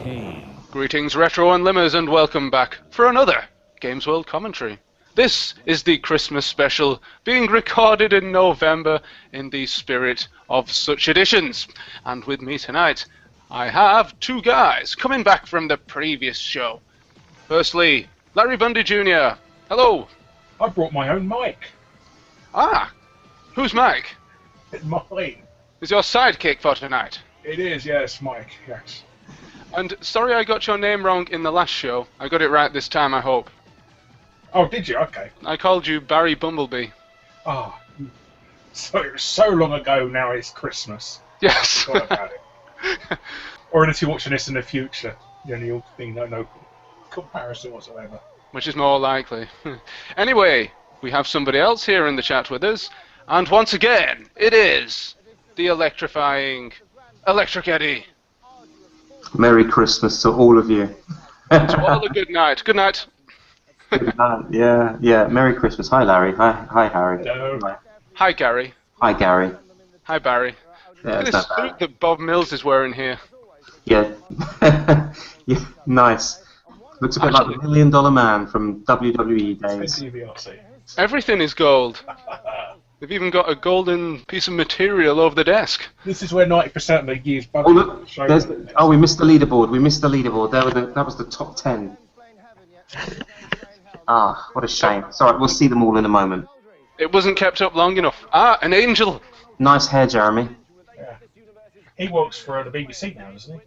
Kane. Greetings, Retro Unlimmers, and welcome back for another GamesWorld commentary. This is the Christmas special, being recorded in November in the spirit of such editions. And with me tonight, I have two guys coming back from the previous show. Firstly, Larry Bundy Jr. Hello. I brought my own mic. Ah, who's Mike? It's mine. Is your sidekick for tonight? It is, yes, Mike, yes. And sorry I got your name wrong in the last show. I got it right this time, I hope. Oh, did you? Okay. I called you Barry Bumblebee. Oh, so it was so long ago now it's Christmas. Yes. Forgot about it. Or if you're watching this in the future, you'll think no comparison whatsoever. Which is more likely. Anyway, we have somebody else here in the chat with us. And once again, it is the electrifying Electric Eddie. Merry Christmas to all of you. To all a good night. Good night. Good night. Yeah. Merry Christmas. Hi, Larry. Hi, Harry. Hello. Hi, Gary. Hi, Gary. Hi, Barry. Yeah, Look at this suit that Bob Mills is wearing here. Yeah. Yeah. Nice. Looks a bit like the $1 Million Man from WWE days. DVRC. Everything is gold. They've even got a golden piece of material over the desk. This is where 90% of the years. Oh look, we missed the leaderboard. That was the top 10. Ah, what a shame. It's alright, we'll see them all in a moment. It wasn't kept up long enough. Ah, an angel. Nice hair, Jeremy. Yeah. He works for the BBC now, doesn't he?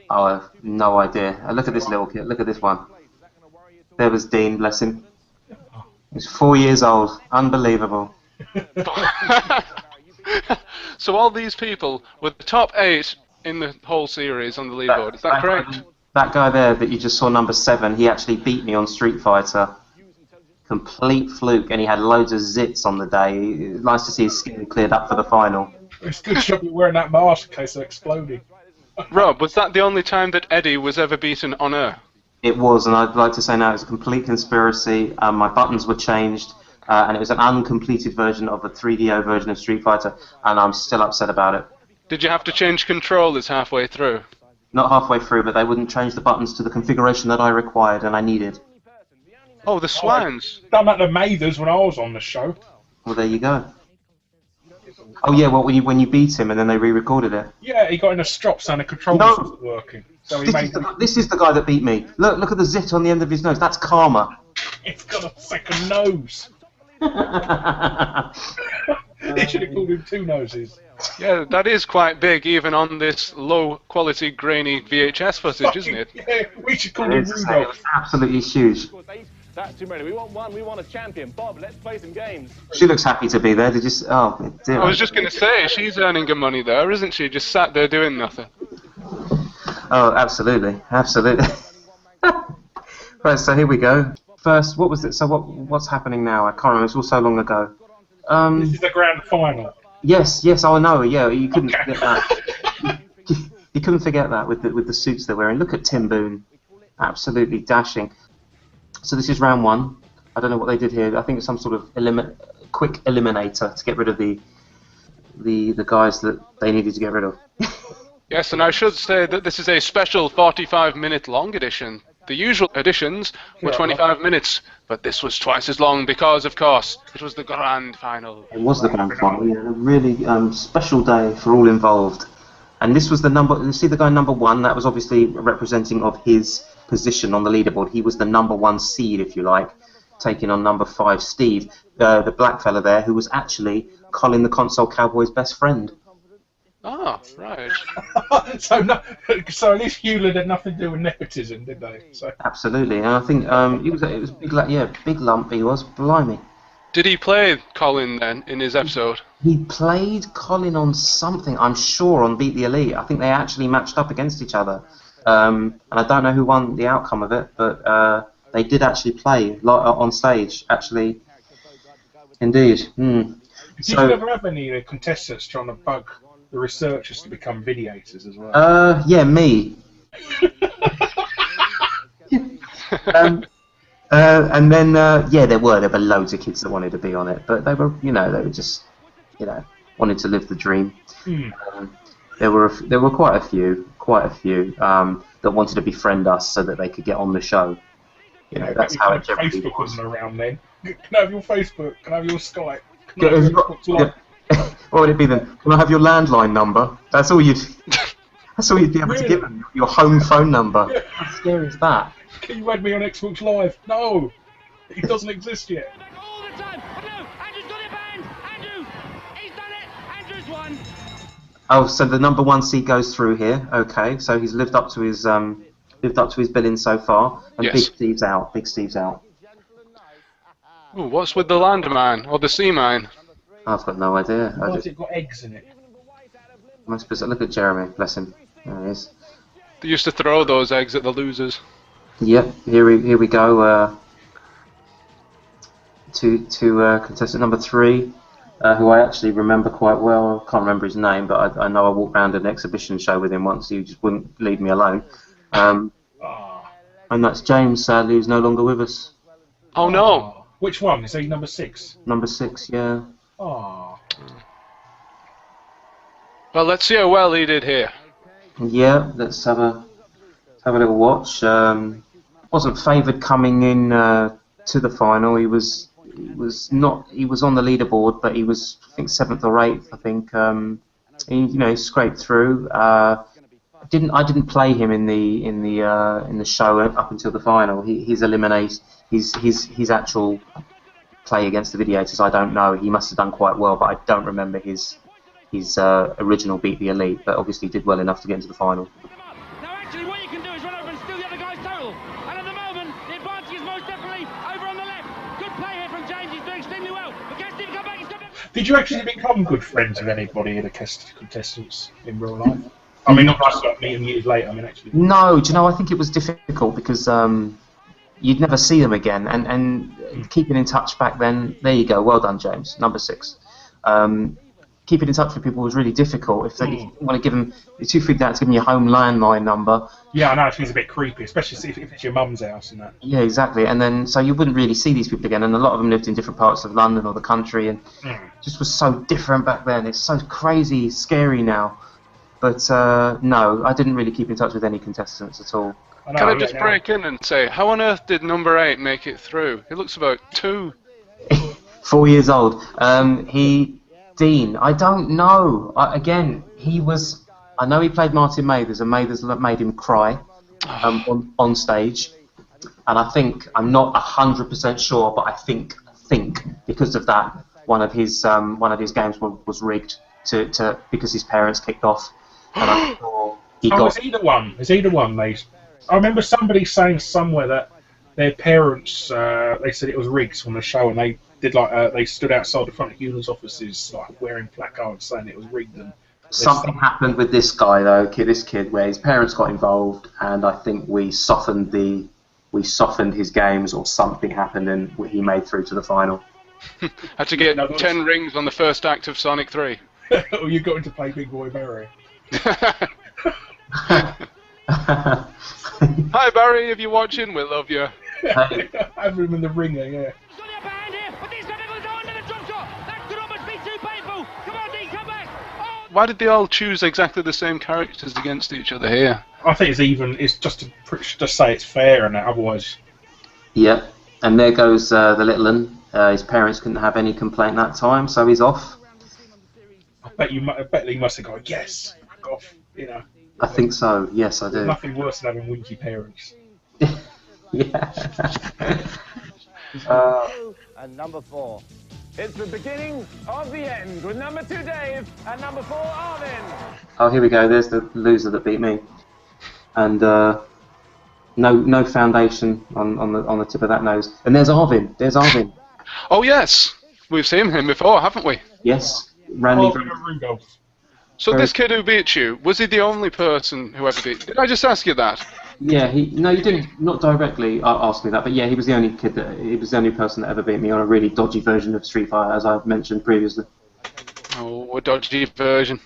Oh, I have no idea. Look at this little kid. Look at this one. There was Dean, bless him. He's 4 years old. Unbelievable. So all these people were the top 8 in the whole series on the leaderboard. Is that correct? That guy there that you just saw, number 7, he actually beat me on Street Fighter. Complete fluke, and he had loads of zits on the day. Nice to see his skin cleared up for the final. It's a good job you're wearing that mask in case of exploding. Rob, was that the only time that Eddie was ever beaten on air? It was, and I'd like to say now it was a complete conspiracy. My buttons were changed, and it was an uncompleted version of the 3DO version of Street Fighter, and I'm still upset about it. Did you have to change controllers halfway through? Not halfway through, but they wouldn't change the buttons to the configuration that I required and I needed. Oh, the swines. Done that to Mathers when I was on the show. Well, there you go. Oh yeah, well when you beat him and then they re-recorded it. Yeah, he got in a strop saying the controls wasn't working. So he this is the guy that beat me. Look at the zit on the end of his nose. That's karma. It's got a second nose. He should have called him Two Noses. Yeah, that is quite big, even on this low-quality, grainy VHS footage, isn't it? Yeah, we should call him Rudolph. Absolutely huge. That's too many. We want one. We want a champion. Bob, let's play some games. She looks happy to be there. Did you? Oh dear. I was just going to say, she's earning her money there, isn't she? Just sat there doing nothing. Oh, absolutely. Right, so here we go. First, what was it? So what's happening now? I can't remember. It's all so long ago. This is the grand final. Yes. I know. Yeah, you couldn't forget that. You couldn't forget that with the suits they're wearing. Look at Tim Boone, absolutely dashing. So this is round 1. I don't know what they did here. I think it's some sort of quick eliminator to get rid of the guys that they needed to get rid of. Yes, and I should say that this is a special 45-minute long edition. The usual editions were 25 minutes, but this was twice as long because, of course, it was the grand final. It was the grand final. Yeah, a really special day for all involved. And this was the number. You see the guy number 1. That was obviously representing of his position on the leaderboard. He was the number 1 seed, if you like, taking on number 5, Steve, the black fella there, who was actually Colin the Console Cowboy's best friend. Oh, right. So at least Hewlett had nothing to do with nepotism, did they? So. Absolutely, and I think it was big lump. He was, blimey. Did he play Colin then in his episode? He played Colin on something, I'm sure, on Beat the Elite. I think they actually matched up against each other. And I don't know who won the outcome of it, but they did actually play on stage, actually. Indeed. Did you ever have any contestants trying to bug the researchers to become videators as well? Yeah, me. And then, there were loads of kids that wanted to be on it, but they were just, wanted to live the dream. there were quite a few that wanted to befriend us so that they could get on the show. You know, that's how it generally Facebook was. wasn't around then. Can I have your Facebook? Can I have your Skype? Can I have your Xbox Live? What would it be then? Can I have your landline number? That's all you'd be able to give them. Your home phone number. Yeah. How scary is that? Can you add me on Xbox Live? No, it doesn't exist yet. All the time. No, Andrew's got it banned. Andrew, he's done it. Andrew's won. Oh, so the number 1 seed goes through here. Okay, so he's lived up to his billing so far. And Yes. Big Steve's out. Big Steve's out. Ooh, what's with the landmine or the sea mine? I've got no idea. Why has it got eggs in it? Look at Jeremy. Bless him. There he is. They used to throw those eggs at the losers. Yep. Here we go. To contestant number 3. Who I actually remember quite well. I can't remember his name, but I know I walked around an exhibition show with him once. He just wouldn't leave me alone. And that's James, sadly, who's no longer with us. Oh no! Which one? Is he number 6? Number 6, yeah. Oh. Well, let's see how well he did here. Yeah, let's have a little watch. Wasn't favoured coming in to the final. He was on the leaderboard, but he was, I think, 7th or 8th. I think he scraped through. I didn't play him in the show up until the final. His actual play against the Videators, I don't know. He must have done quite well, but I don't remember his original beat the elite. But obviously did well enough to get into the final. Now, actually, what you can do is run over and steal the other guy's total. And at the moment, the advantage is most definitely over on the left. Good play here from James. He's doing extremely well. But can Steve come back? He's come back. Did you actually become good friends with anybody in the contestants in real life? I mean, not just like meeting years later. I mean, actually. No, do you know? I think it was difficult because you'd never see them again, and keeping in touch back then. There you go. Well done, James. Number 6. Keeping in touch with people was really difficult. If you want to give them, you're too freaked out to give them your home landline number. Yeah, I know. It seems a bit creepy, especially if it's your mum's house and that. Yeah, exactly. And then so you wouldn't really see these people again, and a lot of them lived in different parts of London or the country, and just was so different back then. It's so crazy, scary now. But no, I didn't really keep in touch with any contestants at all. Can I just break in and say, how on earth did number 8 make it through? He looks about 2. 4 years old. Dean, I don't know. He was. I know he played Martin Mathers, and Mathers made him cry on stage. And I'm not 100% sure, but I think because of that, one of his games was rigged because his parents kicked off. And I'm sure he got. Is he the one, mate? I remember somebody saying somewhere that their parents, they said it was rigged on the show, and they did they stood outside the front of Ewan's offices, wearing placards saying it was rigged. And something happened with this guy though, this kid, where his parents got involved, and I think we softened his games, or something happened, and he made through to the final. Had to get 10 rings on the first act of Sonic 3. Oh, you got him to play Big Boy Barry. Hi Barry, if you're watching, we love you. Have him in the ringer, yeah. Why did they all choose exactly the same characters against each other here? I think it's just to just say it's fair, and otherwise. Yep, and there goes the little one. His parents couldn't have any complaint that time, so he's off. I bet he must have gone, yes, back off, you know. I think so. Yes, I do. Nothing worse than having whingy parents. Yeah. And number 4. It's the beginning of the end with number 2 Dave and number 4 Arvin. Oh, here we go. There's the loser that beat me, and no foundation on the tip of that nose. And there's Arvin. Oh yes, we've seen him before, haven't we? Yes, Randy. So this kid who beat you, was he the only person who ever beat? Did I just ask you that? Yeah, no, you didn't. Not directly ask me that, but yeah, he was the only person that ever beat me on a really dodgy version of Street Fighter, as I've mentioned previously. Oh, a dodgy version.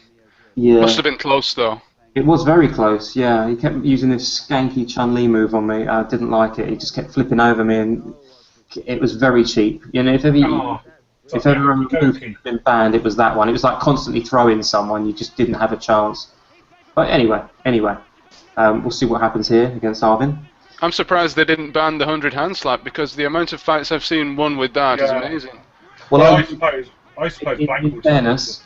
Yeah. Must have been close though. It was very close. Yeah, he kept using this skanky Chun-Li move on me. I didn't like it. He just kept flipping over me, and it was very cheap. You know, if ever a move had been banned, it was that one. It was like constantly throwing someone. You just didn't have a chance. But anyway, we'll see what happens here against Arvin. I'm surprised they didn't ban the 100 hand slap because the amount of fights I've seen won with that is amazing. Well, I suppose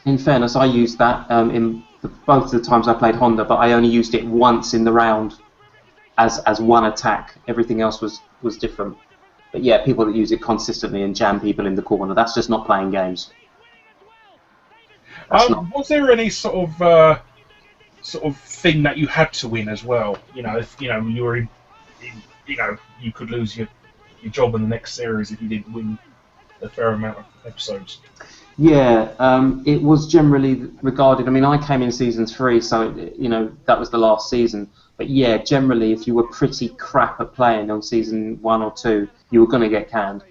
in fairness, I used that in both the times I played Honda, but I only used it once in the round as one attack. Everything else was different. But yeah, people that use it consistently and jam people in the corner, that's just not playing games. Was there any sort of thing that you had to win as well? You know, if you were you could lose your job in the next series if you didn't win a fair amount of episodes. Yeah, it was generally regarded. I mean, I came in season 3, so that was the last season. But yeah, generally, if you were pretty crap at playing on season 1 or 2, you were going to get canned.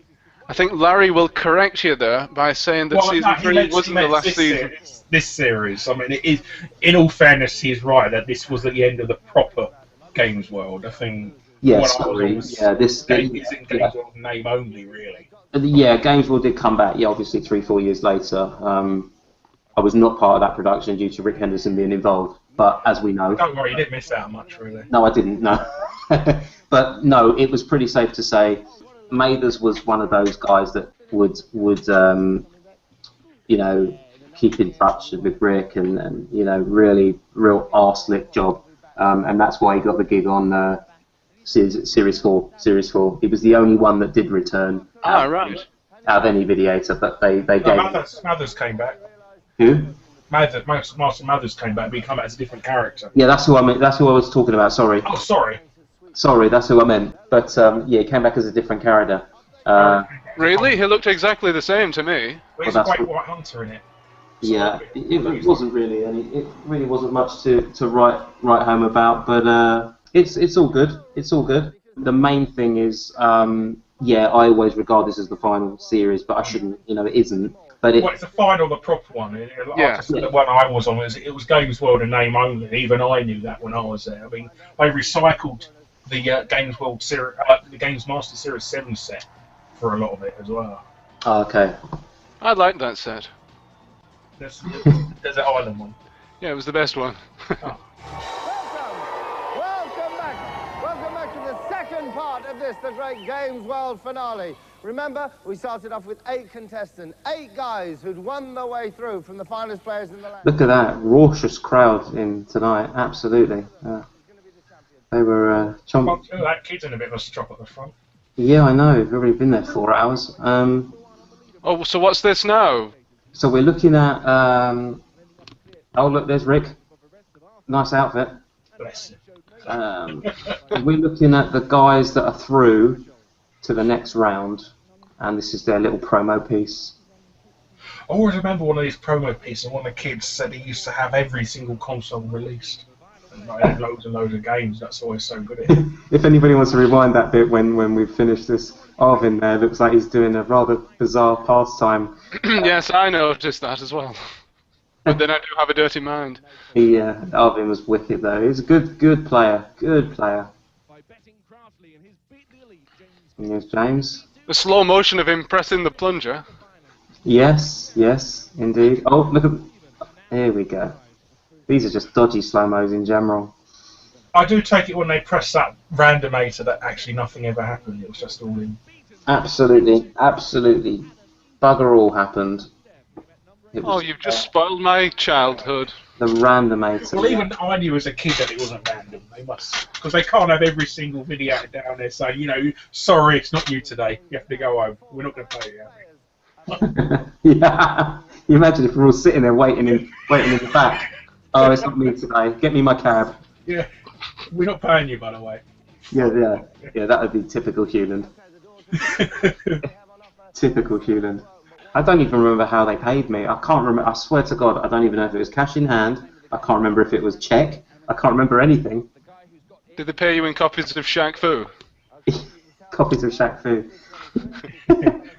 I think Larry will correct you there by saying that season 3 wasn't the last season. This series, I mean, it is. In all fairness, he's right that this was at the end of the proper GamesWorld. I think. Yeah, sorry. This isn't GamesWorld name only, really. Yeah, GamesWorld did come back. Yeah, obviously 3-4 years later. I was not part of that production due to Rick Henderson being involved. But as we know, don't worry, you didn't miss out much, really. No, I didn't. No, but no, it was pretty safe to say Mathers was one of those guys that would keep in touch with Rick and really real arse-lick job, and that's why he got the gig on Series 4. He was the only one that did return. Right. Out of any videator, but they gave. Mathers came back. Who? Master Mathers came back, but he came back as a different character. Yeah, that's who I meant. That's who I was talking about. Sorry. Oh, sorry. Sorry, that's who I meant. But yeah, he came back as a different character. Really? He looked exactly the same to me. But he's a Great White Hunter in it. Yeah, it wasn't really it really wasn't much to write home about. But it's all good. It's all good. The main thing is, yeah, I always regard this as the final series, but I shouldn't. It isn't. But it's the final, the proper one. The one I was on it was GamesWorld in name only. Even I knew that when I was there. I mean, they recycled the GamesWorld series, the Games Master Series 7 set for a lot of it as well. Oh, okay. I liked that set. There's an island one. Yeah, it was the best one. Welcome back to the second part of this, the great GamesWorld finale. Remember, we started off with 8 contestants, 8 guys who'd won their way through from the finest players in the land. Look at that raucous crowd in tonight. Absolutely. They were chomping. That kid's in a bit of a strop at the front. Yeah, I know. We've already been there 4 hours. Oh, so what's this now? So we're looking at. Oh, look, there's Rick. Nice outfit. Bless him. We're looking at the guys that are through to the next round, and this is their little promo piece. I always remember one of these promo pieces, and one of the kids said he used to have every single console released. And I had loads and loads of games, that's always so good at it. If anybody wants to rewind that bit when we've finished this, Arvin there looks like he's doing a rather bizarre pastime. Yes, I noticed that as well. But then I do have a dirty mind. Arvin was wicked though. He's a good player. Good player. And here's James. The slow motion of him pressing the plunger. Yes, indeed. Oh, look at... Here we go. These are just dodgy slow-mos in general. I do take it when they press that randomator that actually nothing ever happened. It was just all in. Absolutely. Bugger all happened. Oh, you've just spoiled my childhood. The randomator. Well, even I knew as a kid that it wasn't random. They must, because they can't have every single video down there saying, sorry, it's not you today. You have to go home. We're not going to pay you. Yeah. You imagine if we're all sitting there waiting in the back. Oh, it's not me today. Get me my cab. Yeah. We're not paying you, by the way. Yeah. That would be typical Hewland. Typical Hewland. I don't even remember how they paid me. I can't remember. I swear to God, I don't even know if it was cash in hand. I can't remember if it was check. I can't remember anything. Did they pay you in copies of Shaq Fu? Copies of Shaq Fu.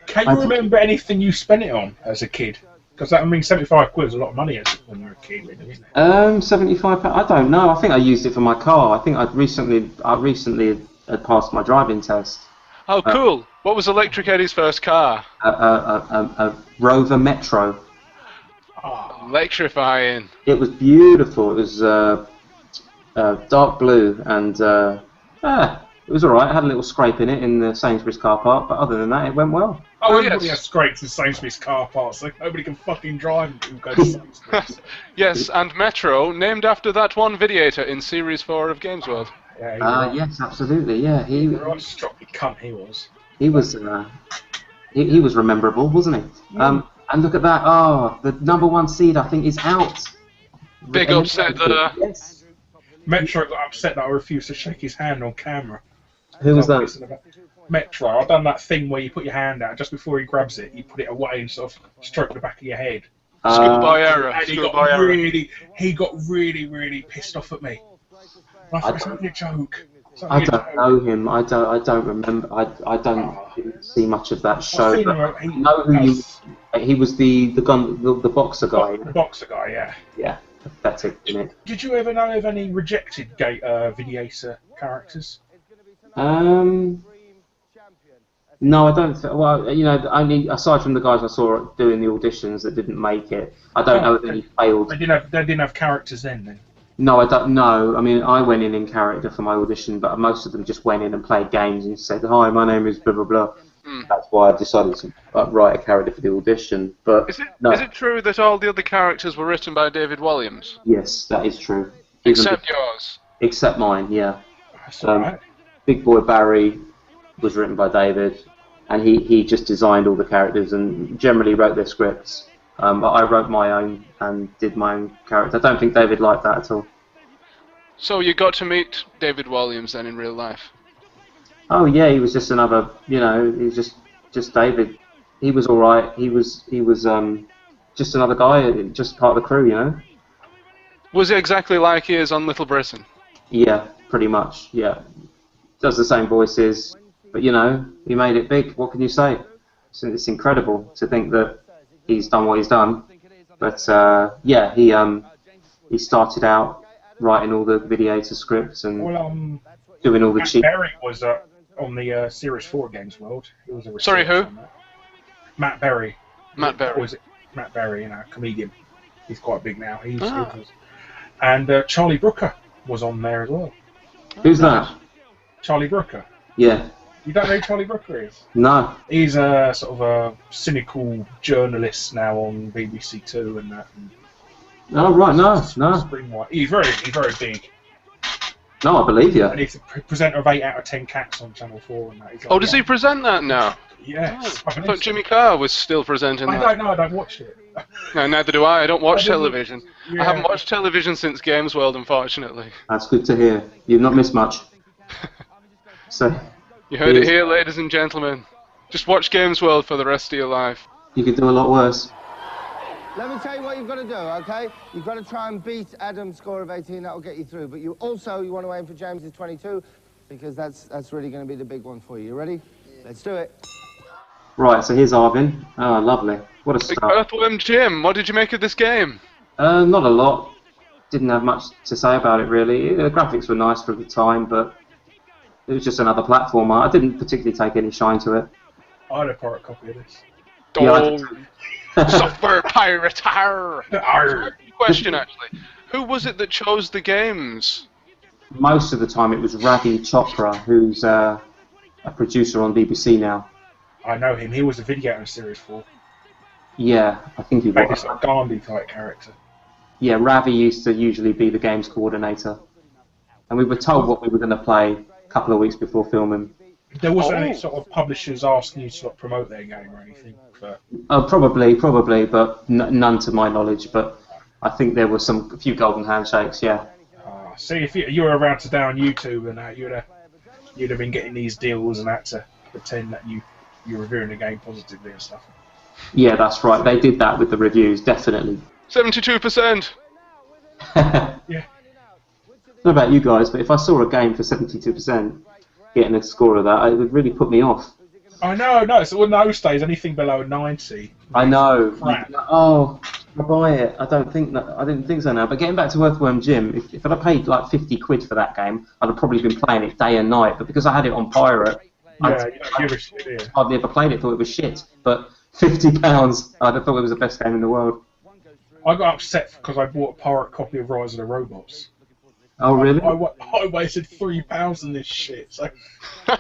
Can you remember anything you spent it on as a kid? Because that, 75 quid is a lot of money when you're a kid, really, isn't it? 75. I don't know. I think I used it for my car. I think I recently had passed my driving test. Oh, cool. What was Electric Eddie's first car? A Rover Metro. Oh, electrifying. It was beautiful. It was dark blue, and it was alright. I had a little scrape in it in the Sainsbury's car park, but other than that, it went well. Oh, everybody has scrapes in Sainsbury's car parks, so nobody can fucking drive and go to Sainsbury's. Yes, and Metro, named after that one videator in Series 4 of GamesWorld. Yeah, yes, absolutely. Yeah, he right, stroppy cunt he was. He was he was rememberable, wasn't he? And look at that. Oh, the #1 seed I think is out. Big upset there. Yes. Metro got upset that I refused to shake his hand on camera. Who was that? Metro. I've done that thing where you put your hand out just before he grabs it, you put it away and sort of stroke the back of your head. Schoolboy error. And he got really pissed off at me. I thought, it's only a joke. I don't know him. I don't remember. I don't see much of that show. I know who he was. The boxer guy. The boxer guy, yeah. Yeah, pathetic, isn't it? Did you ever know of any rejected videator characters? No, I don't. Well, you know, only aside from the guys I saw doing the auditions that didn't make it, I don't know if any failed. They didn't have characters then. No, I don't know. I mean, I went in character for my audition, but most of them just went in and played games and said, "Hi, my name is blah blah blah." That's why I decided to write a character for the audition. But is it true that all the other characters were written by David Williams? Yes, that is true. Except yours. Except mine, yeah. That's right. Big Boy Barry was written by David, and he just designed all the characters and generally wrote their scripts. But I wrote my own and did my own character. I don't think David liked that at all. So you got to meet David Williams then in real life? Oh yeah, he was just another, you know, he was just David. He was all right. He was just another guy, just part of the crew, you know. Was he exactly like he is on Little Britain? Yeah, pretty much. Yeah, does the same voices, but you know, he made it big. What can you say? It's incredible to think that he's done what he's done. But yeah, he started out writing all the videator scripts and doing all the cheap. Berry was on the Series 4 GamesWorld. He was a Sorry, who? Matt Berry. Matt Berry. Or was it Matt Berry? You know, comedian. He's quite big now. And Charlie Brooker was on there as well. Who's that? Charlie Brooker. Yeah. You don't know who Charlie Brooker is? No. He's a sort of a cynical journalist now on BBC Two and that. Oh right, no. He's very big. No, I believe you. And he's a presenter of 8 out of 10 Cats on Channel 4 and that. Like, oh, does he present that now? Yes. I thought Jimmy Carr was still presenting that. I don't know, I don't watch it. No, neither do I. I don't watch television. Yeah. I haven't watched television since GamesWorld, unfortunately. That's good to hear. You've not missed much. So. You heard it here, ladies and gentlemen. Just watch GamesWorld for the rest of your life. You could do a lot worse. Let me tell you what you've got to do, okay? You've got to try and beat Adam's score of 18. That will get you through. But you want to aim for James's 22, because that's really going to be the big one for you. You ready? Let's do it. Right, so here's Arvin. Oh, lovely. What a start. Earthworm Jim, what did you make of this game? Not a lot. Didn't have much to say about it, really. The graphics were nice for the time, but it was just another platformer. I didn't particularly take any shine to it. I had a pirate copy of this. Oh, software pirate! Question, actually. Who was it that chose the games? Most of the time it was Ravi Chopra, who's a producer on BBC now. I know him. He was a videator in Series 4. Yeah, I think he was. This like Gandhi type character. Yeah, Ravi used to usually be the games coordinator. And we were told what we were going to play a couple of weeks before filming. There wasn't any sort of publishers asking you to promote their game or anything? Probably, but none to my knowledge. But I think there were a few golden handshakes, yeah. See, if you were around today on YouTube and that, you'd have been getting these deals and that to pretend that you're reviewing the game positively and stuff. Yeah, that's right. They did that with the reviews, definitely. 72%. Yeah. I don't know about you guys, but if I saw a game for 72%, getting a score of that, it would really put me off. I know. So in those days, anything below 90. I know. Crap. Oh, I buy it. I didn't think so now. But getting back to Earthworm Jim, if I'd have paid like 50 quid for that game, I'd have probably been playing it day and night. But because I had it on pirate, I hardly ever played it. Thought it was shit. But £50, I'd have thought it was the best game in the world. I got upset because I bought a pirate copy of Rise of the Robots. Oh, really? I wasted £3 on this shit, so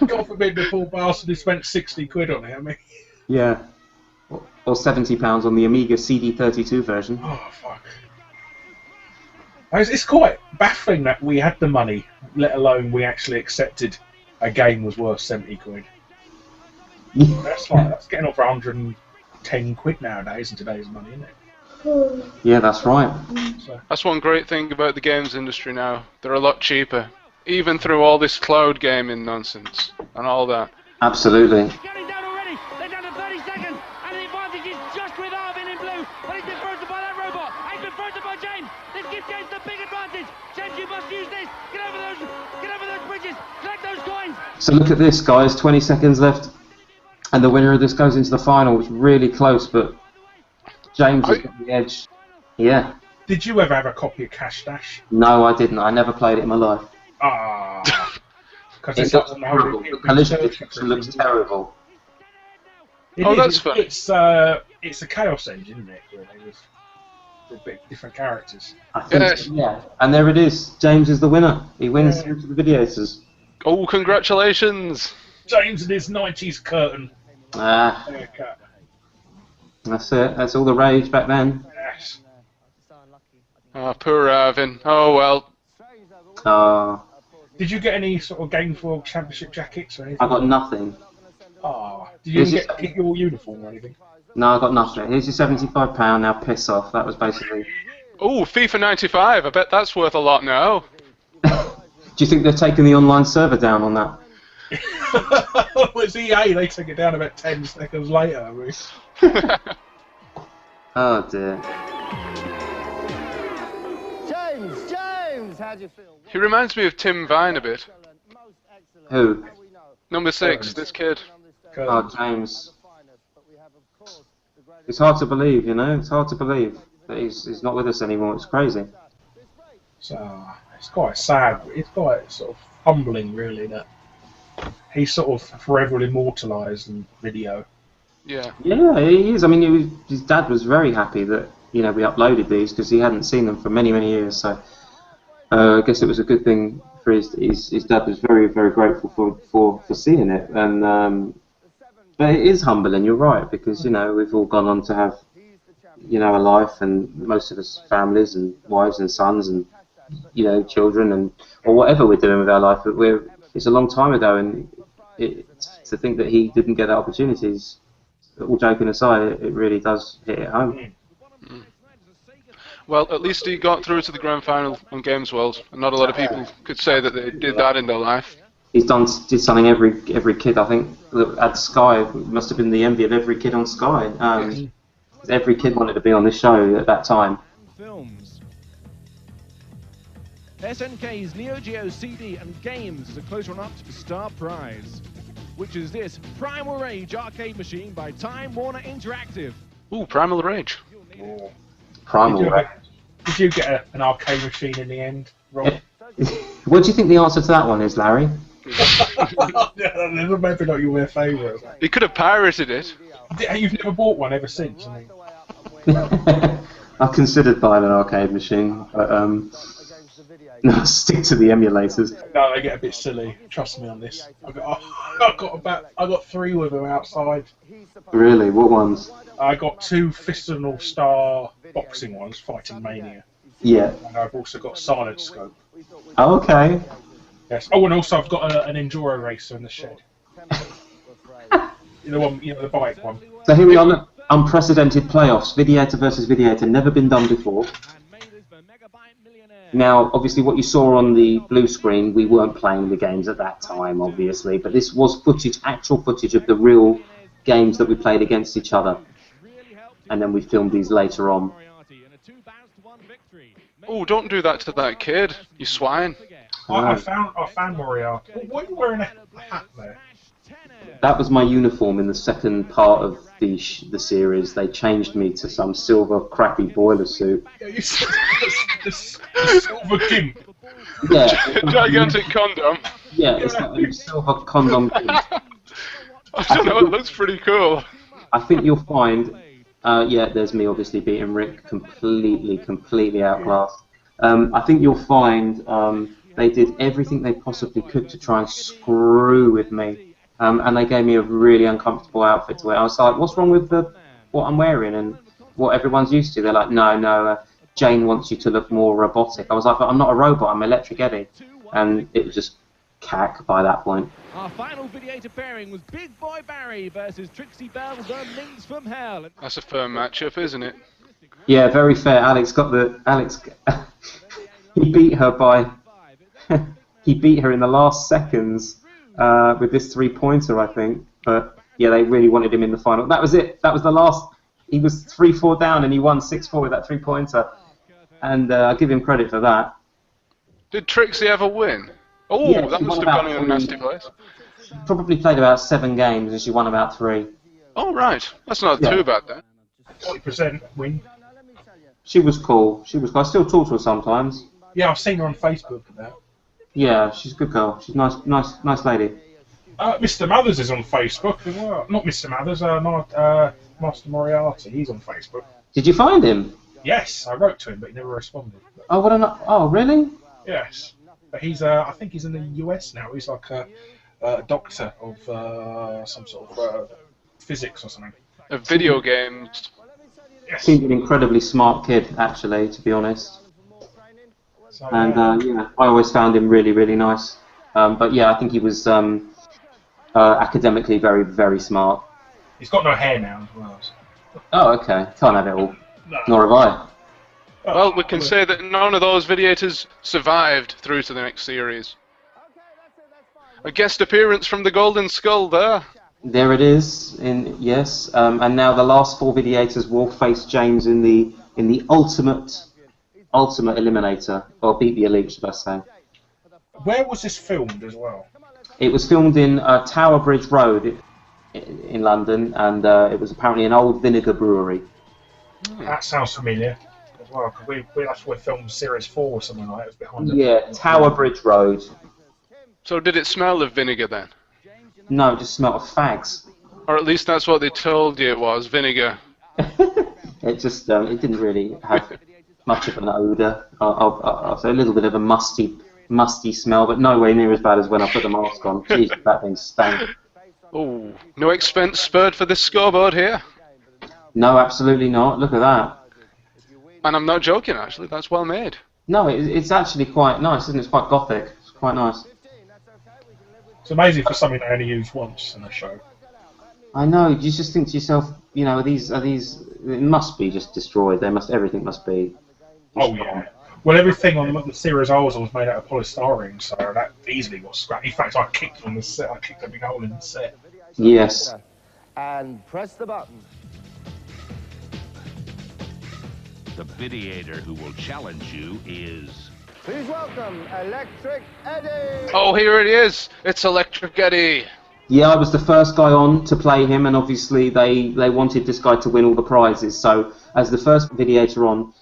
God forbid the poor bastard who spent 60 quid on it, I mean. Yeah. Or £70 on the Amiga CD32 version. Oh, fuck. It's quite baffling that we had the money, let alone we actually accepted a game was worth 70 quid. That's getting over 110 quid nowadays in today's money, isn't it? Yeah, that's right. So. That's one great thing about the games industry now. They're a lot cheaper, even through all this cloud gaming nonsense and all that. Absolutely. Getting down already. They're down to 30 seconds, and the advantage is just with Arvin in blue, but he's been frozen by that robot. And been frozen by James. This gives James the big advantage. James, you must use this. Get over those bridges. Collect those coins. So look at this, guys. 20 seconds left, and the winner of this goes into the final. It's really close, but James has got the edge. Yeah. Did you ever have a copy of Cash Dash? No, I didn't. I never played it in my life. Ah. It looks terrible. The collision detection looks terrible. That's fun. It's a Chaos engine, isn't it? Really, with a bit different characters. I think Yes. so, yeah. And there it is. James is the winner. He wins through to the videos. Oh, congratulations! James and his 90s curtain. Ah, Haircut. that's it. That's all the rage back then. Yes. Ah, poor Arvin. Oh well. Oh, Did you get any sort of GamesWorld Championship jackets or anything? I got nothing. Oh, did you Is get your uniform or anything? No, I got nothing. Here's your £75. Now piss off. That was basically. Oh, FIFA 95. I bet that's worth a lot now. Do you think they're taking the online server down on that? It's EA. They took it down about 10 seconds later. I mean. Oh dear. James, how do you feel? He reminds me of Tim Vine a bit. Who? Number 6, this kid. Oh, James. It's hard to believe, you know. It's hard to believe that he's not with us anymore. It's crazy. So it's quite sad. It's quite sort of humbling, really, that he's sort of forever immortalised in video. Yeah. Yeah, he is. I mean, his dad was very happy that we uploaded these because he hadn't seen them for many years. So I guess it was a good thing for his dad was very grateful for seeing it. And but it is humbling. You're right, because we've all gone on to have a life, and most of us families and wives and sons and children and or whatever we're doing with our life. But it's a long time ago, and to think that he didn't get that opportunities. All joking aside, it really does hit it home. Well, at least he got through to the grand final on GamesWorld, and not a lot of people could say that they did that in their life. He's did something every kid, I think, at Sky must have been the envy of every kid on Sky. Every kid wanted to be on this show at that time. Films. SNK's Neo Geo CD and Games is a close run-up to the Star Prize, which is this Primal Rage arcade machine by Time Warner Interactive. Ooh, Primal Rage. Primal Rage. Did you get an arcade machine in the end, Rob? What do you think the answer to that one is, Larry? Maybe not your favourite. He could have pirated it. You've never bought one ever since, I mean. I considered buying an arcade machine, but no, stick to the emulators. No, they get a bit silly. Trust me on this. I got 3 with them outside. Really? What ones? I got 2 Fist of the North Star boxing ones, Fighting Mania. Yeah. And I've also got Silent Scope. Oh, okay. Yes. Oh, and also I've got an Enduro Racer in the shed. The bike one. So here we are, look. Unprecedented playoffs. Videator versus Videator. Never been done before. Now, obviously, what you saw on the blue screen, we weren't playing the games at that time, obviously, but this was actual footage of the real games that we played against each other. And then we filmed these later on. Oh, don't do that to that kid, you swine. I found Moriarty. Why are you wearing a hat there? That was my uniform in the second part of the series. They changed me to some silver crappy boiler suit. Yeah, you the silver gimp. Yeah. Gigantic condom. Yeah, it's like a silver condom gimp. I don't know, it looks pretty cool. I think you'll find, there's me obviously beating Rick completely outclassed. I think you'll find they did everything they possibly could to try and screw with me, and they gave me a really uncomfortable outfit to wear. I was like, what's wrong with what I'm wearing and what everyone's used to? They're like, no, Jane wants you to look more robotic. I was like, but I'm not a robot, I'm Electric Eddie. And it was just cack by that point. Our final videator pairing was Big Boy Barry versus Trixie Bell, the Minx from Hell. That's a firm matchup, isn't it? Yeah, very fair. Alex, he beat her by, he beat her in the last seconds with this 3-pointer, I think. But yeah, they really wanted him in the final. That was it. That was the last. He was 3-4 down and he won 6-4 with that 3-pointer. And I give him credit for that. Did Trixie ever win? Oh, Yeah, that must have gone in a nasty place. Probably played about 7 games and she won about 3. Oh, right. That's not too bad then. 40% win. She was cool. She was cool. I still talk to her sometimes. Yeah, I've seen her on Facebook and that. Yeah, she's a good girl. She's a nice lady. Mr. Mothers is on Facebook as well. Not Mr. Mothers, Master Moriarty. He's on Facebook. Did you find him? Yes, I wrote to him, but he never responded. Oh, what an... Oh, really? Yes. But he's, I think he's in the US now. He's like a doctor of some sort of physics or something. Of video games. Yes. Seemed an incredibly smart kid, actually, to be honest. So, And yeah, I always found him really, really nice. But yeah, I think he was academically very, very smart. he's got no hair now as well. So. Oh, okay. Can't have it all. No. Nor have I. Well, we can say that none of those videators survived through to the next series. A guest appearance from the Golden Skull there. There it is. Yes, and now the last 4 videators will face James in the ultimate eliminator, or beat the elite, should I say? Where was this filmed as well? It was filmed in Tower Bridge Road in London, and it was apparently an old vinegar brewery. That sounds familiar as well, because that's where we filmed Series 4 or something like that. It was behind Yeah, Tower Bridge Road. So did it smell of vinegar then? No, it just smelled of fags. Or at least that's what they told you it was, vinegar. It just it didn't really have much of an odour. I'll say a little bit of a musty smell, but nowhere near as bad as when I put the mask on. Jeez, that thing stank. Oh, no expense spared for this scoreboard here. No, absolutely not. Look at that. And I'm not joking, actually. That's well made. No, it's actually quite nice, isn't it? It's quite gothic. It's quite nice. It's amazing for something they only use once in a show. I know. You just think to yourself, you know, are these? It must be just destroyed. Everything must be. Oh yeah. Well, everything on the series I was made out of polystyrene, so that easily got scrapped. In fact, I kicked on the set. I kicked a big hole in the set. Yes. And press the button. The videator who will challenge you is... Please welcome Electric Eddie. Oh, here it is. It's Electric Eddie. Yeah, I was the first guy on to play him, and obviously they wanted this guy to win all the prizes. So, as the first videator on,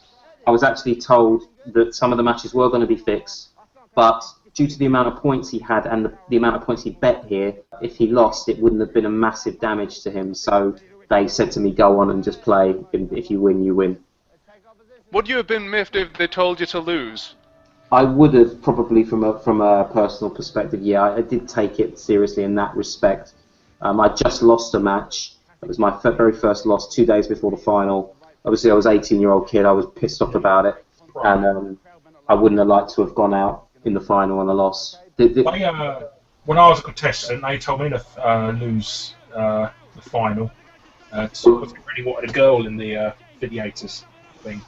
I was actually told that some of the matches were going to be fixed, but due to the amount of points he had and the amount of points he bet here, if he lost, it wouldn't have been a massive damage to him. So they said to me, go on and just play. If you win, you win. Would you have been miffed if they told you to lose? I would have, probably from a personal perspective. Yeah, I did take it seriously in that respect. I just lost a match. It was my very first loss 2 days before the final. Obviously, I was an 18-year-old kid. I was pissed off about it, and I wouldn't have liked to have gone out in the final on a loss. When I was a contestant, they told me to lose the final. So I really wanted a girl in the videators thing.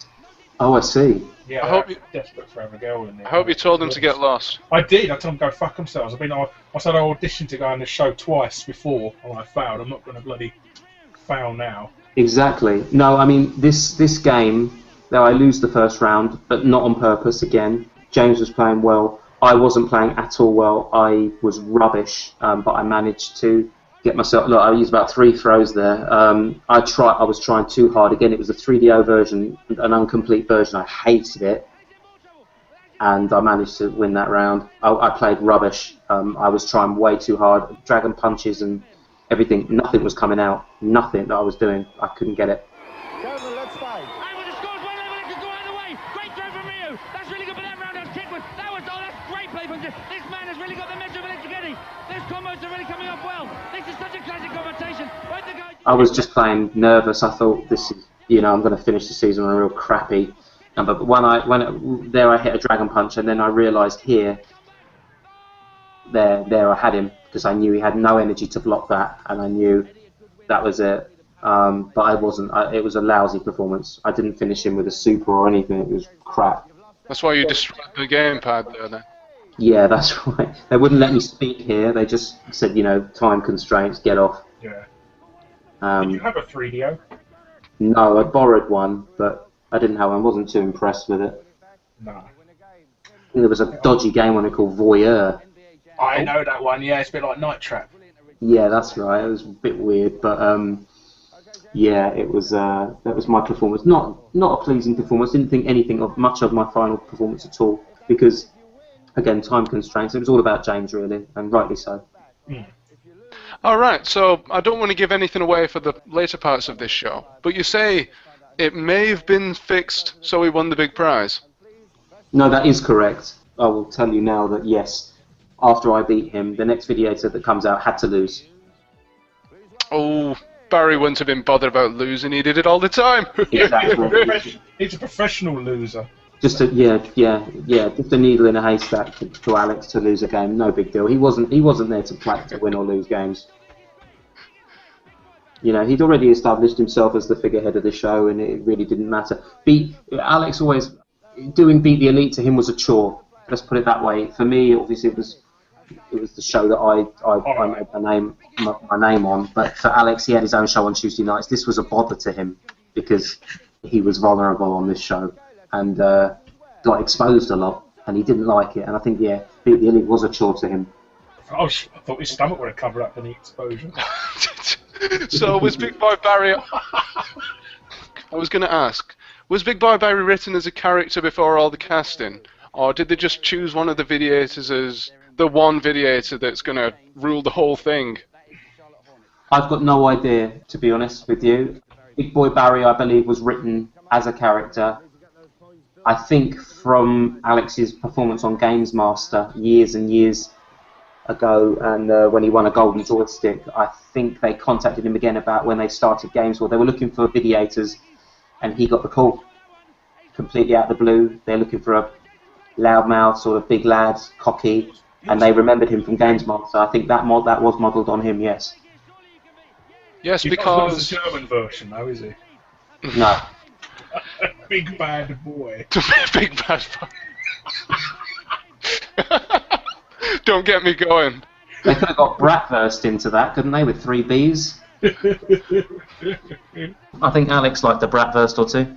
Oh, I see. Yeah, I hope you, desperate for having a girl in there. I hope you told them to get lost. I did. I told them to go fuck themselves. I said I auditioned to go on the show twice before, and I failed. I'm not going to bloody fail now. Exactly. No, I mean, this game, though I lose the first round, but not on purpose again. James was playing well. I wasn't playing at all well. I was rubbish, but I managed to get myself... Look, I used about 3 throws there. I was trying too hard. Again, it was a 3DO version, an incomplete version. I hated it. And I managed to win that round. I played rubbish. I was trying way too hard. Dragon punches and everything. Nothing was coming out. Nothing that I was doing. I couldn't get it. Gentlemen, let's fight. And with the scores 1-0, it could go either way. Great throw from Rio. That's really good. This man has really got the mental of electricity. Those combos are really coming off well. This is such a classic competition. Both the guys... I was just playing nervous. I thought this is, you know, I'm going to finish the season on a real crappy number. But there I hit a dragon punch, and then I realised there I had him, because I knew he had no energy to block that, and I knew that was it. But I wasn't. It was a lousy performance. I didn't finish him with a super or anything. It was crap. That's why you destroyed the gamepad there, then. Yeah, that's right. They wouldn't let me speak here. They just said, you know, time constraints, get off. Yeah. Did you have a 3DO? No, I borrowed one, but I didn't have one. I wasn't too impressed with it. No. There was a dodgy game on it called Voyeur. I know that one, yeah. It's a bit like Night Trap. Yeah, that's right. It was a bit weird, but yeah, it was. That was my performance. Not a pleasing performance. Didn't think anything of much of my final performance at all, because again, time constraints. It was all about James, really, and rightly so. Mm. All right, so I don't want to give anything away for the later parts of this show, but you say it may have been fixed, so he won the big prize. No, that is correct. I will tell you now that yes, after I beat him, the next videator that comes out had to lose. Oh, Barry wouldn't have been bothered about losing. He did it all the time. Exactly. He's a professional loser. Just just a needle in a haystack to Alex to lose a game. No big deal. He wasn't there to play to win or lose games. You know, he'd already established himself as the figurehead of the show, and it really didn't matter. Alex always beat the elite to him was a chore. Let's put it that way. For me, obviously, it was the show that I made my name on. But for Alex, he had his own show on Tuesday nights. This was a bother to him because he was vulnerable on this show and got exposed a lot, and he didn't like it. And I think, yeah, beat the elite was a chore to him. I thought his stomach would have covered up any exposure. So was Big Boy Barry... I was going to ask, was Big Boy Barry written as a character before all the casting? Or did they just choose one of the videators as the one videator that's going to rule the whole thing? I've got no idea, to be honest with you. Big Boy Barry, I believe, was written as a character. I think from Alex's performance on Games Master years and years ago, and when he won a golden joystick, I think they contacted him again about when they started GamesWorld. They were looking for videators, and he got the call completely out of the blue. They're looking for a loudmouth, sort of big lad, cocky, and they remembered him from Games Master. I think that was modelled on him, yes. Yes, He's because... not the German version, though, is he? No. Big bad boy. Big bad boy. Don't get me going. They could have got Bratwurst into that, couldn't they, with 3 Bs? I think Alex liked a Bratwurst or two.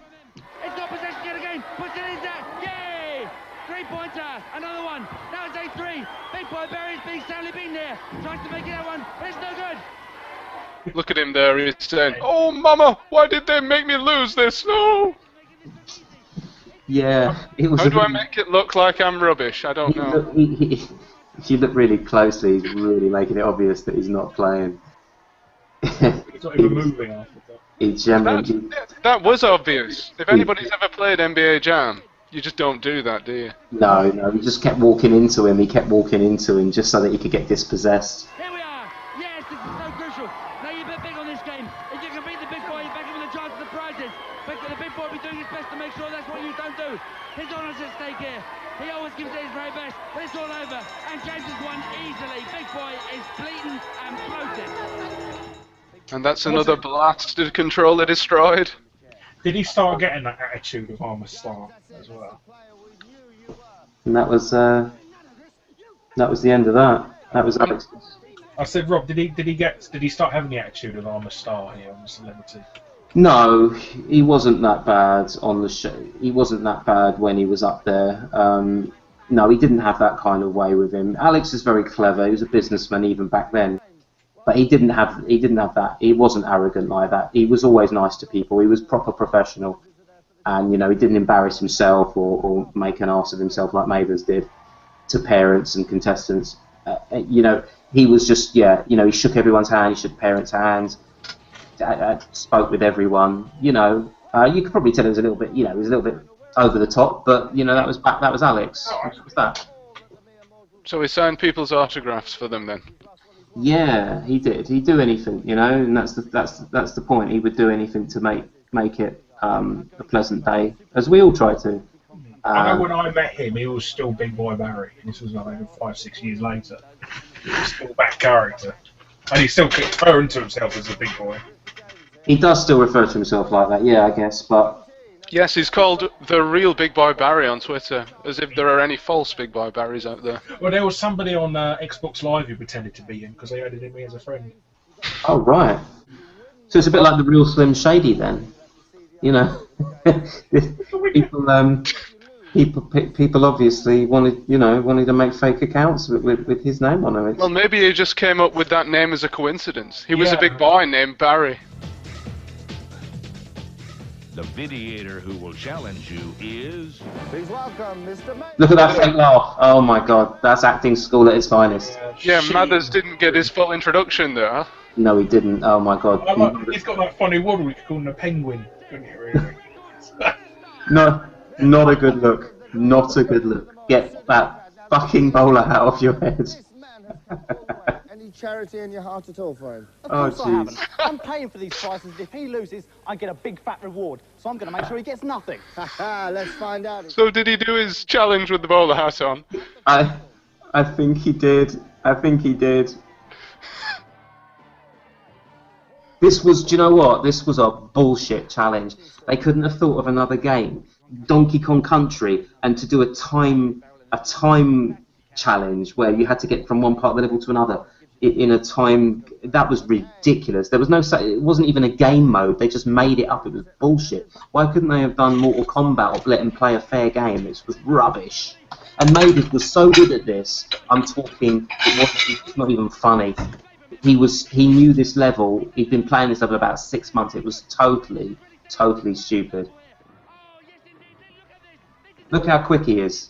It's got possession yet again. Puts it in there. Yay! 3-pointer. Another one. Now it's A3. Big Boy Barry's being sadly beaten there. Tries to make it that one, but it's no good. Look at him there. He's saying, "Oh, Mama, why did they make me lose this? No." Yeah, it was. How do I make it look like I'm rubbish? I don't know. If you look really closely, he's really making it obvious that he's not playing. He's not even moving after that. He generally... That was obvious. If anybody's ever played NBA Jam, you just don't do that, do you? No, he just kept walking into him. He kept walking into him just so that he could get dispossessed. Here we are. Yes, this is so crucial. Now you bet big on this game. If you can beat the big boy, you're back with a chance of the prizes. But the big boy will be doing his best to make sure that's what you don't do. His honour's at stake here. He always gives it his very best, but it's all over. And James has won easily. Big boy is bleeding and floating. And that's another blasted controller destroyed. Did he start getting that attitude of I'm a star as well? And that was the end of that. That was Alex. I said, Rob, did he start having the attitude of I'm a star here on the Celebrity? No, he wasn't that bad on the show. He wasn't that bad when he was up there. No, he didn't have that kind of way with him. Alex is very clever. He was a businessman even back then, but he didn't have that. He wasn't arrogant like that. He was always nice to people. He was proper professional, and he didn't embarrass himself or make an arse of himself like Mathers did to parents and contestants. He was just he shook everyone's hand. He shook parents' hands. Spoke with everyone. You could probably tell it was a little bit. It was a little bit over the top, but that was Alex. What was that? So he signed people's autographs for them then? Yeah, he did. He'd do anything, you know, and that's the point. He would do anything to make it a pleasant day, as we all try to. I know when I met him, he was still Big Boy Barry. This was like 5-6 years later. He was still that character, and he still kept referring to himself as a big boy. He does still refer to himself like that, yeah, I guess, but. Yes, he's called the real Big Boy Barry on Twitter, as if there are any false Big Boy Barrys out there. Well, there was somebody on Xbox Live who pretended to be him because they added him as a friend. Oh, right. So it's a bit like the real Slim Shady then. You know, people obviously wanted to make fake accounts with his name on them. Well, maybe he just came up with that name as a coincidence. He was a big boy named Barry. The videator who will challenge you is... Please welcome Mr. Look at that fake laugh. Oh my god, that's acting school at its finest. Yeah, Mathers didn't get his full introduction there. No, he didn't. Oh my god. He's got that funny waddle, we could call him a penguin. Couldn't you, really? No, not a good look. Not a good look. Get that fucking bowler hat off your head. Any charity in your heart at all for him? Of course I haven't. I'm paying for these prizes. If he loses, I get a big fat reward. So I'm going to make sure he gets nothing. Let's find out. So did he do his challenge with the bowler hat on? I think he did. I think he did. This was, do you know what? This was a bullshit challenge. They couldn't have thought of another game, Donkey Kong Country, and to do a time challenge where you had to get from one part of the level to another in a time. That was ridiculous. There was no, it wasn't even a game mode. They just made it up. It was bullshit. Why couldn't they have done Mortal Kombat or let him play a fair game? This was rubbish. And Mavis was so good at this. I'm talking. It's not even funny. He knew this level. He'd been playing this level about 6 months. It was totally stupid. Look how quick he is.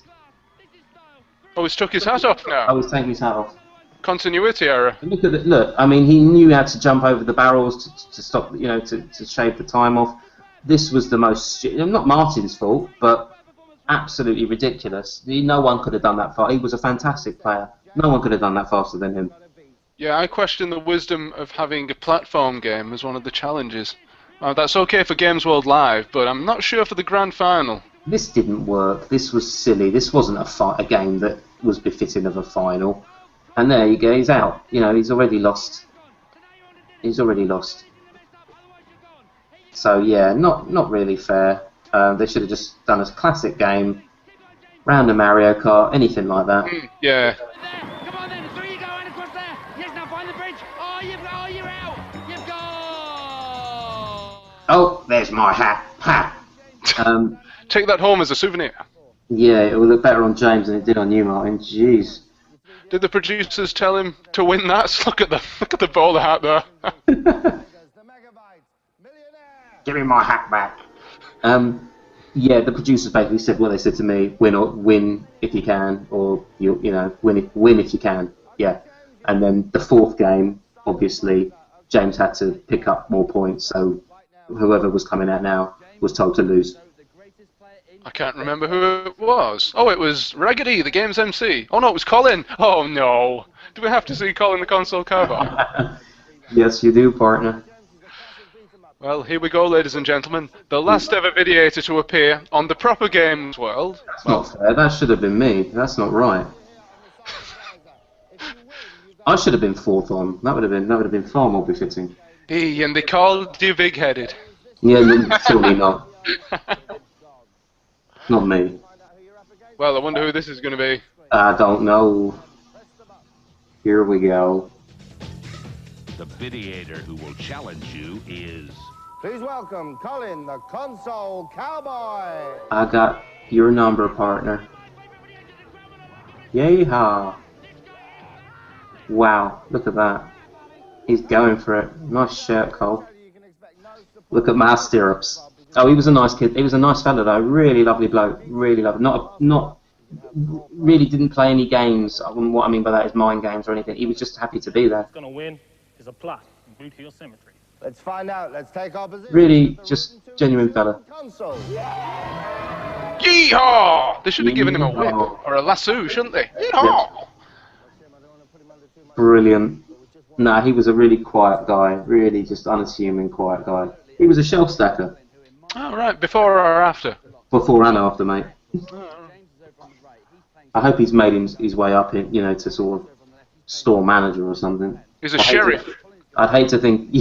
Oh, he's took his hat off now. I was taking his hat off. Continuity error. Look at it. Look, I mean, he knew how to jump over the barrels to stop, you know, to shave the time off. This was the most, not Martin's fault, but absolutely ridiculous. No one could have done that fast. He was a fantastic player. No one could have done that faster than him. Yeah, I question the wisdom of having a platform game as one of the challenges. That's okay for GamesWorld Live, but I'm not sure for the grand final. This didn't work. This was silly. This wasn't a game that was befitting of a final. And there you go. He's out. You know, he's already lost. He's already lost. So yeah, not really fair. They should have just done a classic game, round a Mario Kart, anything like that. Yeah. Come on then, through you go, and across there. Yes, now find the bridge. Oh, you're out. You've gone. Oh, there's my hat. Ha. Take that home as a souvenir. Yeah, it will look better on James than it did on you, Martin. Jeez. Did the producers tell him to win that? Look at the bowler hat there. Give me my hat back. Yeah, the producers basically said what they said to me: win if you can, or you know, win if you can. Yeah, and then the fourth game, obviously, James had to pick up more points, so whoever was coming out now was told to lose. I can't remember who it was. Oh, it was Raggedy, the game's MC. Oh no, it was Colin. Oh no. Do we have to see Colin the console cover? Yes, you do, partner. Well, here we go, ladies and gentlemen. The last ever videator to appear on the proper GamesWorld. That's not fair. That should have been me. That's not right. I should have been fourth on. That would have been far more befitting. Hey, and they called you big-headed. Yeah, surely not. Not me. Well, I wonder who this is going to be. I don't know. Here we go. The videator who will challenge you is... Please welcome Colin, the console cowboy. I got your number, partner. Yeehaw. Wow, look at that. He's going for it. Nice shirt, Cole. Look at my stirrups. Oh, he was a nice kid. He was a nice fella, though. Really lovely bloke. Really lovely. Not really didn't play any games. What I mean by that is mind games or anything. He was just happy to be there. What's going to win is a plus in Blue Hill Cemetery. Let's find out. Let's take our position. Really, just genuine fella. Yeehaw! They should have given him a whip or a lasso, shouldn't they? Yeehaw! Brilliant. No, he was a really quiet guy, really just unassuming, quiet guy. He was a shelf stacker. Oh, right. Before or after? Before and after, mate. I hope he's made his way up, you know, to sort of store manager or something. He's a sheriff. I'd hate to think.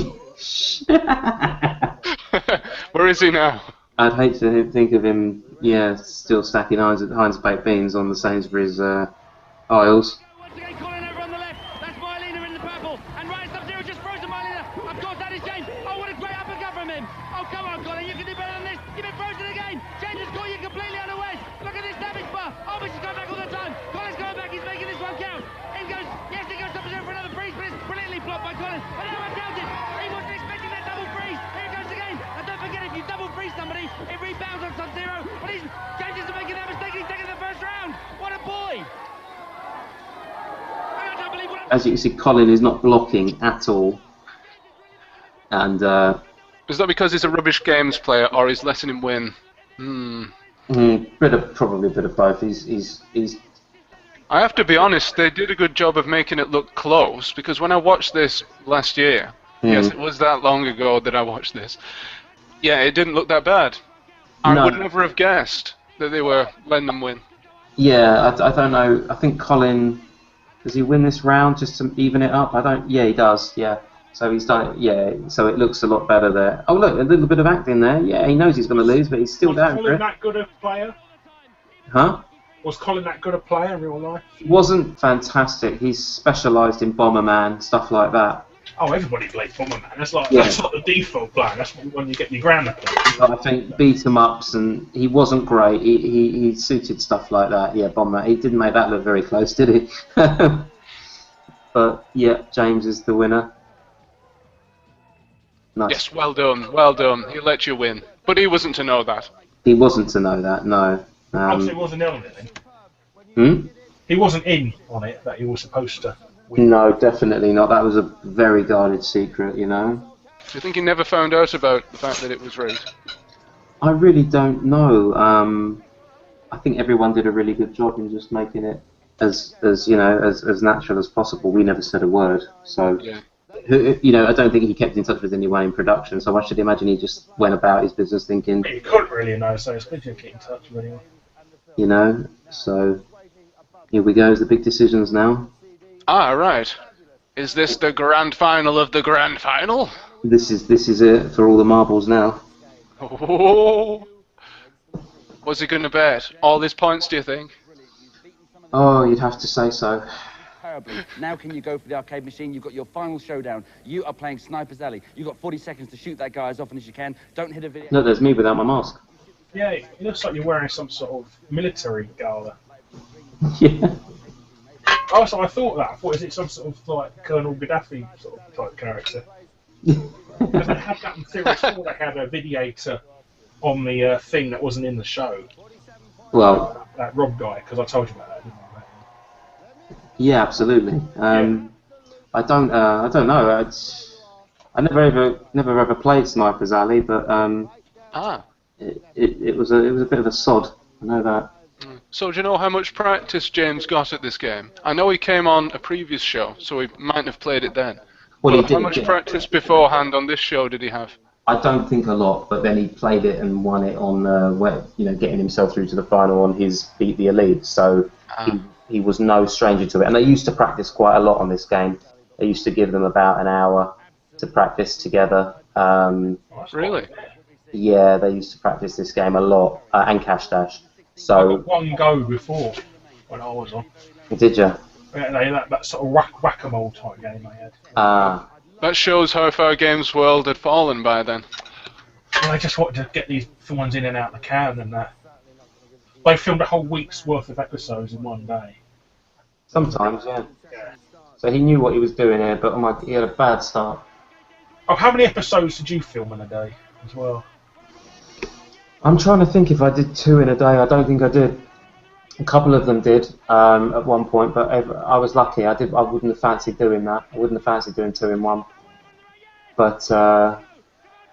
Where is he now? I'd hate to think of him, yeah, still stacking Heinz baked beans on the Sainsbury's aisles. Once again, Colin over on the left. That's Mylena in the purple. And right sub-zero just frozen Mylena. Of course, that is James. Oh, what a great uppercut from him. Oh, come on, Colin. You can do better than this. You've been frozen again. James has caught you completely unawares. Look at this damage bar. Oh, but she's going back all the time. Colin's going back. He's making this one count. In goes, yes, he goes sub-zero for another freeze, but it's brilliantly blocked by Colin. And that one counted. He wasn't expecting that double freeze. Here it goes again. And don't forget, if you double freeze somebody, it rebounds on sub-zero. But James isn't making that mistake. He's taking the first round. What a boy. As you can see, Colin is not blocking at all. And is that because he's a rubbish games player, or he's letting him win? Probably a bit of both. He's. I have to be honest, they did a good job of making it look close, because when I watched this last year, yes, it was that long ago that I watched this, yeah, it didn't look that bad. I would never have guessed that they were letting them win. Yeah, I don't know. I think Colin, does he win this round just to even it up? Yeah, he does, yeah. So he's done it, yeah, so it looks a lot better there. Oh, look, a little bit of acting there. Yeah, he knows he's going to lose, but he's still down for it. Was Colin that good a player? Huh? Was Colin that good a player in real life? Wasn't fantastic. He's specialised in Bomberman, stuff like that. Oh, everybody plays Bomberman. That's like the default plan. That's when you get your grandma playing. I think beat 'em ups, and he wasn't great. He suited stuff like that. Yeah, Bomber. He didn't make that look very close, did he? But yeah, James is the winner. Nice. Yes, well done, well done. He let you win, but he wasn't to know that. He wasn't to know that. No. He wasn't in on it then. He wasn't in on it that he was supposed to win. No, definitely not. That was a very guarded secret, you know. Do you think he never found out about the fact that it was rigged? I really don't know. I think everyone did a really good job in just making it as you know as natural as possible. We never said a word, so yeah. You know, I don't think he kept in touch with anyone in production. So I should imagine he just went about his business thinking. He couldn't really know, so it's good to get in touch with anyone. You know, so here we go. The big decisions now. Ah, right. Is this the grand final of the grand final? This is it for all the marbles now. Oh. What's he going to bet? All his points, do you think? Oh, you'd have to say so. Now can you go for the arcade machine? You've got your final showdown. You are playing Sniper's Alley. You've got 40 seconds to shoot that guy as often as you can. Don't hit a video. No, there's me without my mask. Yeah, it looks like you're wearing some sort of military gala. Yeah. Oh, so I thought that. I thought, is it some sort of like Colonel Gaddafi sort of type character? Because they had that in Series 4, they had a Vidiator on the thing that wasn't in the show. Well, that Rob guy, because I told you about that, didn't I? Yeah, absolutely. I don't know. I never ever played Sniper's Alley, but it was a bit of a sod. I know that. So do you know how much practice James got at this game? I know he came on a previous show, so he might have played it then. Well, he did, how much practice beforehand on this show did he have? I don't think a lot, but then he played it and won it on, getting himself through to the final on his Beat the Elite. So he was no stranger to it. And they used to practice quite a lot on this game. They used to give them about an hour to practice together. Really? Yeah, they used to practice this game a lot, and Cash Dash. So I got one go before when I was on. Did you? Yeah, that sort of whack-a-mole type game they had. That shows how far GamesWorld had fallen by then. Well, they just wanted to get these ones in and out of the can, and they filmed a whole week's worth of episodes in one day. Sometimes, yeah. So he knew what he was doing here, but he had a bad start. Oh, how many episodes did you film in a day as well? I'm trying to think if I did 2 in a day. I don't think I did. A couple of them did at one point, but I was lucky. I wouldn't have fancied doing that. I wouldn't have fancied doing 2 in one. But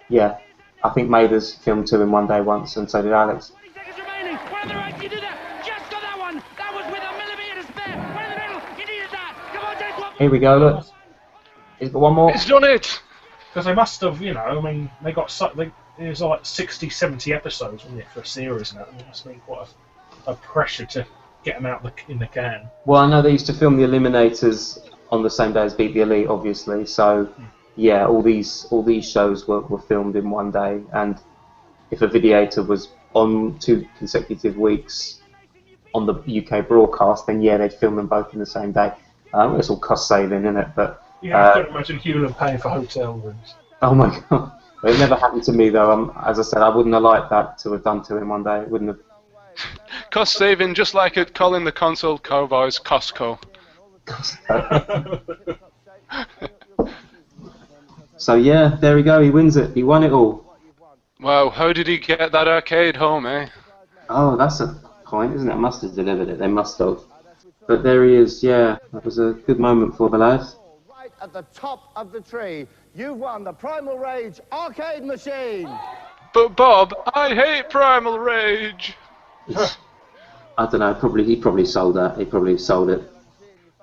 yeah, I think Mader's filmed 2 in one day once, and so did Alex. 20 seconds remaining. One on the right, you do that. Just got that one. That was with a millimetre to spare. One in the middle. You needed that. Come on, James. Here we go, look. He's got one more. He's done it! Because they must have, you know, I mean, they got it was like 60, 70 episodes, wasn't it, for a series now? It must have been quite a pressure to get them out in the can. Well, I know they used to film the Eliminators on the same day as Beat the Elite, obviously. So, yeah, all these shows were filmed in one day. And if a videator was on 2 consecutive weeks on the UK broadcast, then yeah, they'd film them both in the same day. It's all cost saving, isn't it? But yeah, I couldn't imagine Hewlett paying for hotel rooms. oh my god, it never happened to me though. As I said, I wouldn't have liked that to have done to him one day. It wouldn't have. Cost saving, just like it calling the console cowboys Costco. So yeah, there we go. He wins it. He won it all. Wow, how did he get that arcade home, eh? Oh, that's a point, isn't it? Must have delivered it. They must have. But there he is. Yeah, that was a good moment for the lad. Right at the top of the tree, you've won the Primal Rage arcade machine. But Bob, I hate Primal Rage. I don't know. He probably sold that. He probably sold it.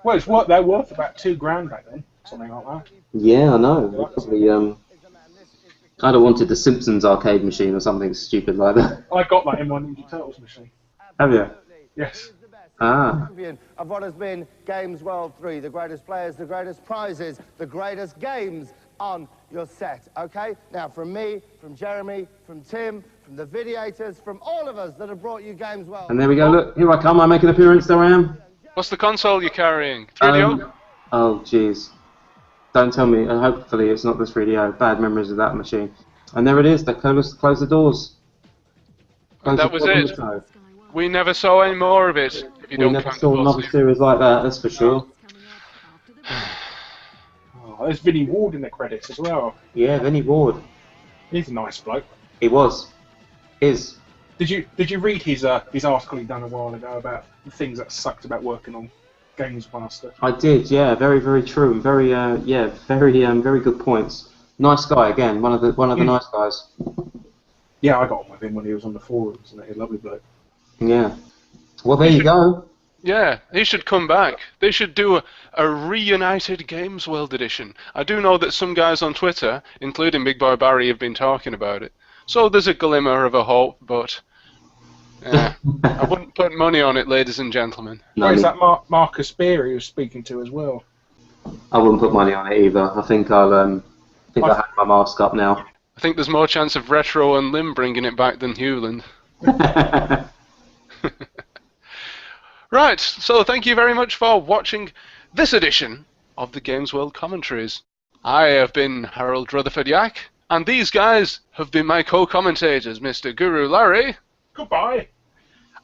Well, they're worth about £2,000 back then, something like that. Yeah, I know. They probably. I'd have wanted the Simpsons arcade machine or something stupid like that. I got that in my Ninja Turtles machine. Have you? Yes. Ah. Champion of what has been Games World 3, the greatest players, the greatest prizes, the greatest games on your set, okay? Now, from me, from Jeremy, from Tim, from the videators, from all of us that have brought you Games World. And there we go. Look, here I come. I make an appearance. There I am. What's the console you're carrying? 3DO? Oh, jeez. Don't tell me. And hopefully it's not the 3DO. Bad memories of that machine. And there it is. They close the doors. And that was it. We never saw any more of it. If you We never saw another series like that, that's for sure. Oh, there's Vinnie Ward in the credits as well. Yeah, Vinnie Ward. He's a nice bloke. He was. Is. Did you read his article he done a while ago about the things that sucked about working on Games Master? I did, yeah. Very, very true, and very, very good points. Nice guy again. One of the nice guys. Yeah, I got on with him when he was on the forums, and he's a lovely bloke. Yeah. Well, there you go. Yeah, he should come back. They should do a reunited Games World edition. I do know that some guys on Twitter, including Big Boy Barry, have been talking about it. So there's a glimmer of a hope, but I wouldn't put money on it, ladies and gentlemen. No, is that Marcus Beery who's speaking to as well? I wouldn't put money on it either. I think I had my mask up now. I think there's more chance of Retro and Lim bringing it back than Hewland. Right, so thank you very much for watching this edition of the Games World Commentaries. I have been Harold Rutherford Yack, and these guys have been my co-commentators, Mr. Guru Larry. Goodbye.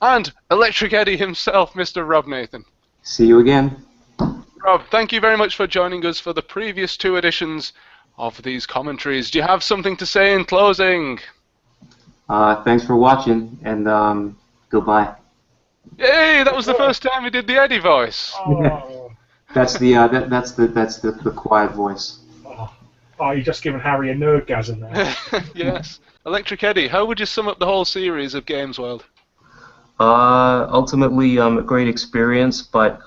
And Electric Eddie himself, Mr. Rob Nathan. See you again. Rob, thank you very much for joining us for the previous 2 editions of these commentaries. Do you have something to say in closing? Thanks for watching, and goodbye. Yay! That was the first time we did the Eddie voice. Oh. That's the quiet voice. Oh, you're just giving Harry a nerdgasm there. Yes. Electric Eddie, how would you sum up the whole series of Games World? Ultimately, a great experience, but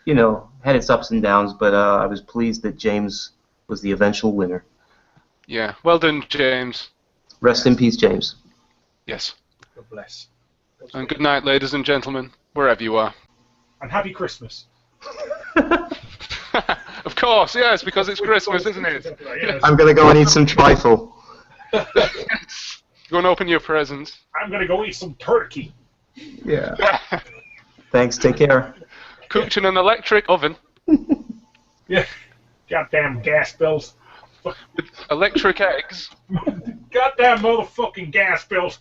you know, had its ups and downs. But I was pleased that James was the eventual winner. Yeah. Well done, James. Rest in peace, James. Yes. God bless. And good night, ladies and gentlemen, wherever you are. And happy Christmas. Of course, yes, because it's Christmas, isn't it? Yes. I'm gonna go and eat some trifle. Go and open your presents. I'm gonna go eat some turkey. Yeah. Thanks. Take care. Cooked in an electric oven. Yeah. Goddamn gas bills. With electric eggs. Goddamn motherfucking gas bills.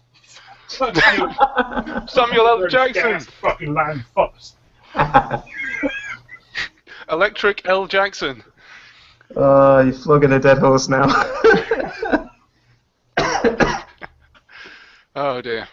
Samuel L. Jackson. Gas fucking land fucks. Electric L. Jackson. You're flogging a dead horse now. Oh dear.